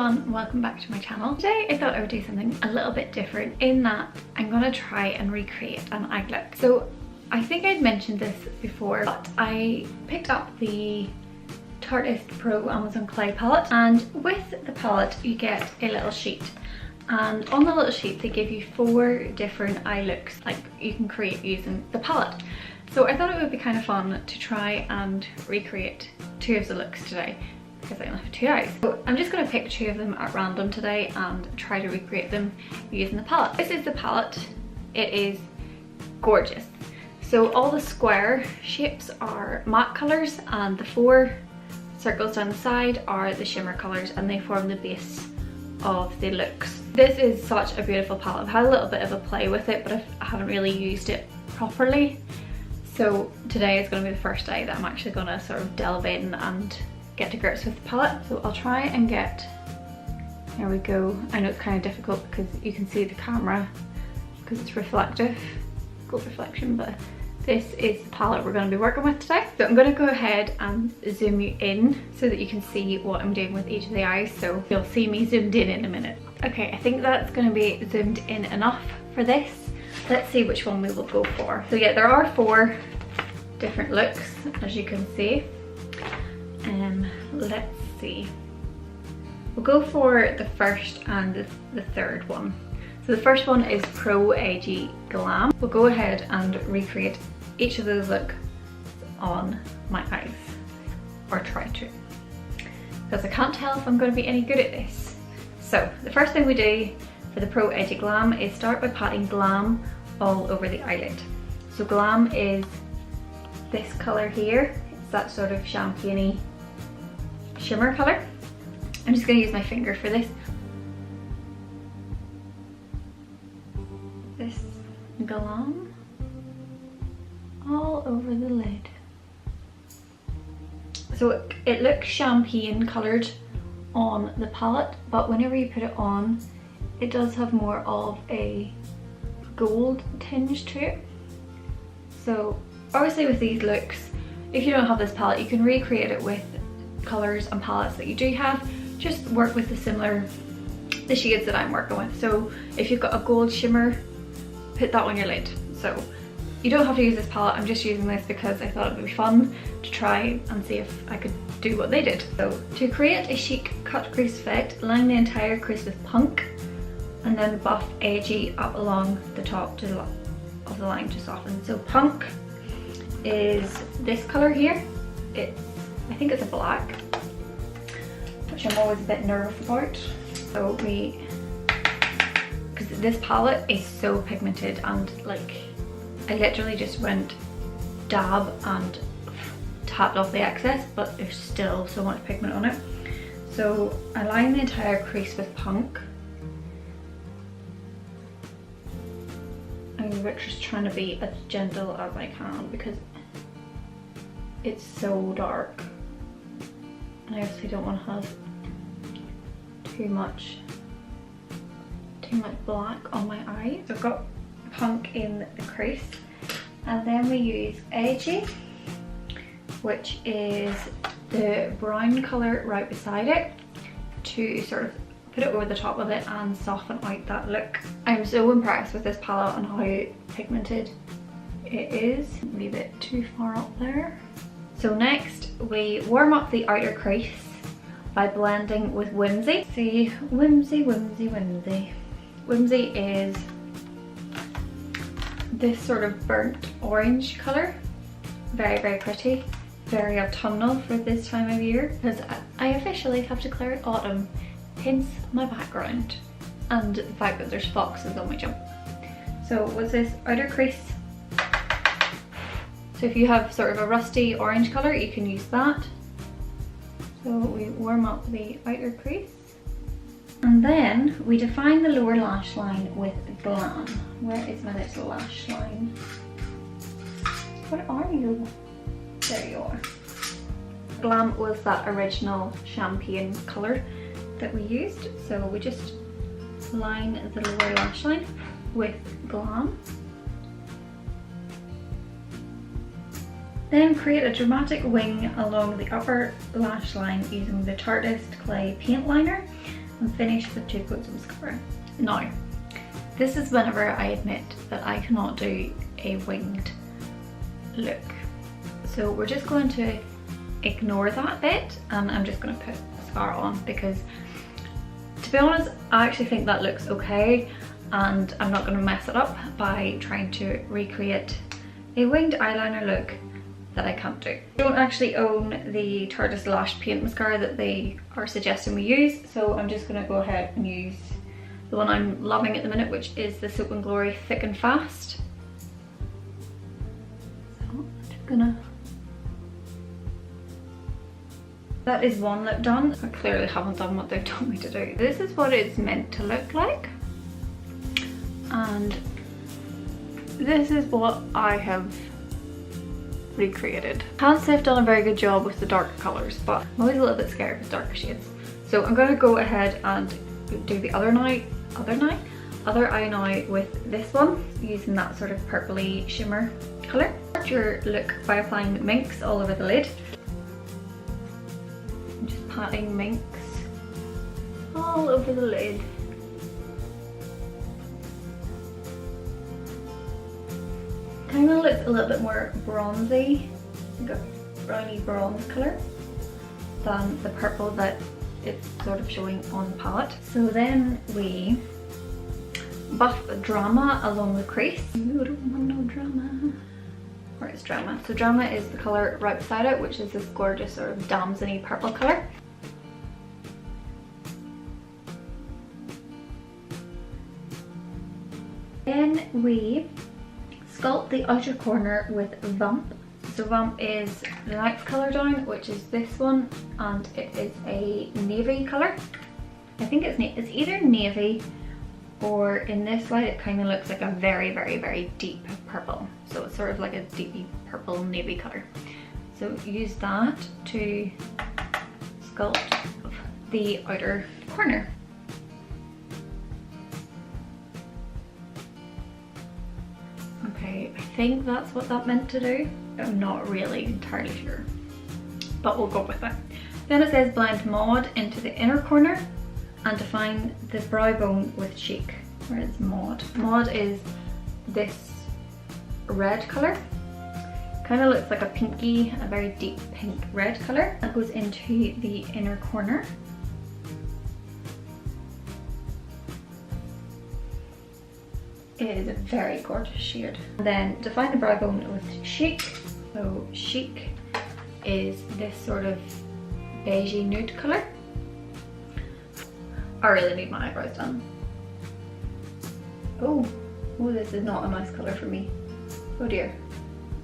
everyone, welcome back to my channel. Today I thought I would do something a little bit different in that I'm gonna try and recreate an eye look. So I think I'd mentioned this before, but I picked up the Tartist Amazion Clay Palette, and with the palette you get a little sheet, and on the little sheet they give you 4 different eye looks like you can create using the palette. So I thought it would be kind of fun to try and recreate 2 of the looks today, because I only have 2 eyes. So I'm just going to pick 2 of them at random today and try to recreate them using the palette. This is the palette. It is gorgeous. So all the square shapes are matte colours, and the 4 circles down the side are the shimmer colours, and they form the base of the looks. This is such a beautiful palette. I've had a little bit of a play with it, but I haven't really used it properly. So today is going to be the first day that I'm actually going to sort of delve in and get to grips with the palette. So I'll try and get, there we go. I know it's kind of difficult because you can see the camera because it's reflective, gold reflection, but this is the palette we're going to be working with today. So I'm going to go ahead and zoom you in so that you can see what I'm doing with each of the eyes. So you'll see me zoomed in a minute. Okay, I think that's going to be zoomed in enough for this. Let's see which one we will go for. So yeah, there are 4 different looks, as you can see. Let's see. We'll go for the first and the third one. So the first one is Pro Edgy Glam. We'll go ahead and recreate each of those looks on my eyes, or try to, because I can't tell if I'm going to be any good at this. So the first thing we do for the Pro Edgy Glam is start by patting Glam all over the eyelid. So Glam is this colour here. It's that sort of champagne-y shimmer colour. I'm just going to use my finger for this. This Glam all over the lid. So it looks champagne coloured on the palette, but whenever you put it on, it does have more of a gold tinge to it. So obviously with these looks, if you don't have this palette, you can recreate it with colours and palettes that you do have. Just work with the shades that I'm working with. So if you've got a gold shimmer, put that on your lid. So you don't have to use this palette, I'm just using this because I thought it would be fun to try and see if I could do what they did. So to create a chic cut crease effect, line the entire crease with Punk, and then buff Edgy up along the top of the line to soften. So Punk is this colour here. I think it's a black, which I'm always a bit nervous about. So because this palette is so pigmented, and like I literally just went dab and tapped off the excess, but there's still so much pigment on it. So I line the entire crease with Punk. I'm just trying to be as gentle as I can because it's so dark, and I obviously don't want to have too much black on my eyes. So I've got Punk in the crease, and then we use Edgy, which is the brown colour right beside it, to sort of put it over the top of it and soften out that look. I'm so impressed with this palette and how pigmented it is. Leave it too far up there. So next we warm up the outer crease by blending with Whimsy. See, Whimsy. Whimsy is this sort of burnt orange colour. Very, very pretty. Very autumnal for this time of year, because I officially have declared autumn, hence my background and the fact that there's foxes on my jump. So with this outer crease, so if you have sort of a rusty orange colour, you can use that. So we warm up the outer crease, and then we define the lower lash line with Glam. Where is my little lash line? Where are you? There you are. Glam was that original champagne colour that we used, so we just line the lower lash line with Glam. Then create a dramatic wing along the upper lash line using the Tartist Clay Paint Liner, and finish with 2 coats of mascara. Now, this is whenever I admit that I cannot do a winged look. So we're just going to ignore that bit, and I'm just going to put mascara on because, to be honest, I actually think that looks okay, and I'm not going to mess it up by trying to recreate a winged eyeliner look that I can't do. I don't actually own the Tartist Lash Paint Mascara that they are suggesting we use, so I'm just going to go ahead and use the one I'm loving at the minute, which is the Soap & Glory Thick and Fast. So I'm just gonna... That is one look done. I clearly haven't done what they've told me to do. This is what it's meant to look like. And this is what I have recreated. Can't say I've done a very good job with the darker colours, but I'm always a little bit scared with darker shades. So I'm going to go ahead and do the other eye now with this one, using that sort of purpley shimmer colour. Start your look by applying minks all over the lid. I'm just patting minks all over the lid. Kind of looks a little bit more bronzy, like a browny bronze colour, than the purple that it's sort of showing on the palette. So then we buff Drama along the crease. You don't want no drama. Where is Drama? So Drama is the colour right beside it, which is this gorgeous sort of damson-y purple colour. Then we sculpt the outer corner with Vamp. So Vamp is the next colour down, which is this one, and it is a navy colour. I think it's either navy, or in this light it kind of looks like a very, very, very deep purple. So it's sort of like a deepy purple navy colour. So use that to sculpt the outer corner. Okay, I think that's what that meant to do. I'm not really entirely sure, but we'll go with it. Then it says blend Mod into the inner corner and define the brow bone with Chic. Where is Mod? Mod is this red colour. Kind of looks like a pinky, a very deep pink red colour. That goes into the inner corner. It is a very gorgeous shade. And then define the brow bone with Chic. So Chic is this sort of beigey nude colour. I really need my eyebrows done. Oh, this is not a nice colour for me. Oh dear,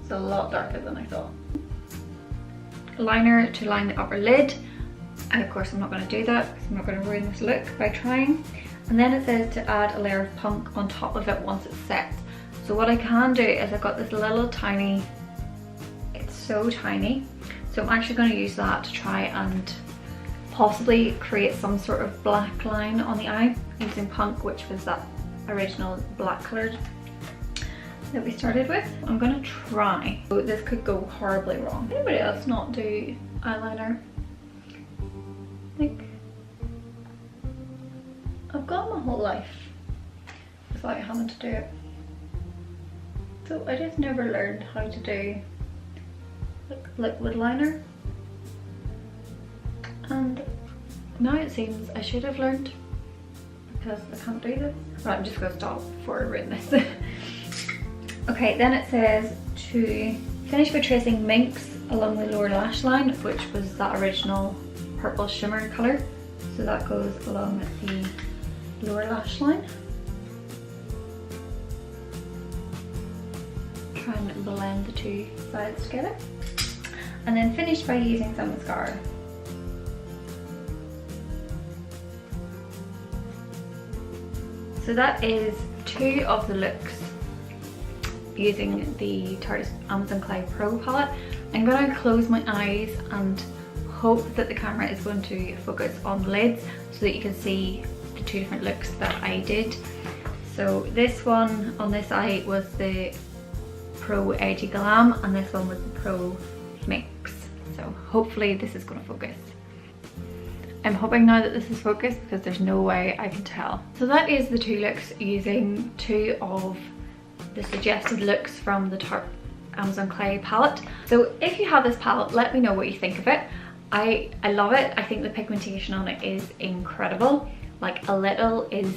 it's a lot darker than I thought. Liner to line the upper lid. And of course I'm not going to do that because I'm not going to ruin this look by trying. And then it says to add a layer of punk on top of it once it's set. So what I can do is I've got this little tiny, it's so tiny, so I'm actually going to use that to try and possibly create some sort of black line on the eye using punk, which was that original black colour that we started with. I'm going to try. So this could go horribly wrong. Anybody else not do eyeliner? Like, I've gone my whole life without having to do it. So I just never learned how to do like liquid liner. And now it seems I should have learned because I can't do this. Right, I'm just going to stop before I ruin this. Okay, then it says to finish by tracing minks along the lower lash line, which was that original purple shimmer colour. So that goes along the lower lash line. Try and blend the two sides together. And then finish by using some mascara. So that is 2 of the looks using the Tartist Amazion Clay Pro palette. I'm going to close my eyes and hope that the camera is going to focus on the lids so that you can see the 2 different looks that I did. So this one on this eye was the Pro Edgy Glam and this one was the Pro Mix. So hopefully this is going to focus. I'm hoping now that this is focused because there's no way I can tell. So that is the two looks using two of the suggested looks from the Tarte Amazion Clay Palette. So if you have this palette, let me know what you think of it. I love it. I think the pigmentation on it is incredible. Like a little is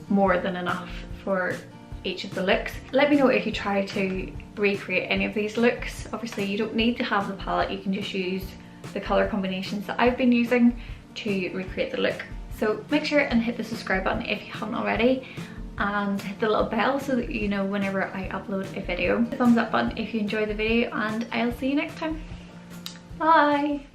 more than enough for each of the looks. Let me know if you try to recreate any of these looks. Obviously you don't need to have the palette, you can just use the colour combinations that I've been using to recreate the look. So make sure and hit the subscribe button if you haven't already, and hit the little bell so that you know whenever I upload a video. The thumbs up button if you enjoyed the video, and I'll see you next time. Bye!